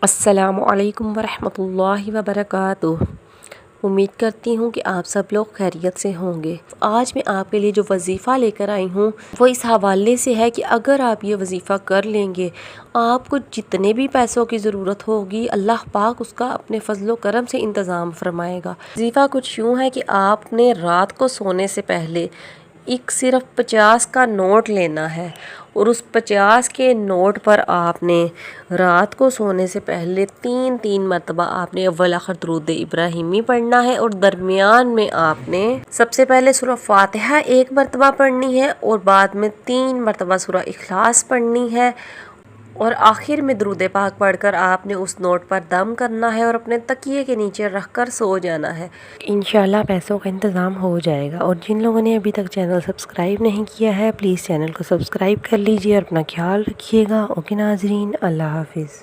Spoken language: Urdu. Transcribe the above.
السلام علیکم ورحمۃ اللہ وبرکاتہ۔ امید کرتی ہوں کہ آپ سب لوگ خیریت سے ہوں گے۔ آج میں آپ کے لیے جو وظیفہ لے کر آئی ہوں وہ اس حوالے سے ہے کہ اگر آپ یہ وظیفہ کر لیں گے، آپ کو جتنے بھی پیسوں کی ضرورت ہوگی اللہ پاک اس کا اپنے فضل و کرم سے انتظام فرمائے گا۔ وظیفہ کچھ یوں ہے کہ آپ نے رات کو سونے سے پہلے ایک صرف 50 کا نوٹ لینا ہے، اور اس 50 کے نوٹ پر آپ نے رات کو سونے سے پہلے 3 مرتبہ آپ نے اول آخر درود ابراہیمی پڑھنا ہے، اور درمیان میں آپ نے سب سے پہلے سورہ فاتحہ 1 مرتبہ پڑھنی ہے، اور بعد میں 3 مرتبہ سورہ اخلاص پڑھنی ہے، اور آخر میں درود پاک پڑھ کر آپ نے اس نوٹ پر دم کرنا ہے اور اپنے تکیے کے نیچے رکھ کر سو جانا ہے۔ انشاءاللہ پیسوں کا انتظام ہو جائے گا۔ اور جن لوگوں نے ابھی تک چینل سبسکرائب نہیں کیا ہے پلیز چینل کو سبسکرائب کر لیجئے اور اپنا خیال رکھیے گا۔ اوکے ناظرین، اللہ حافظ۔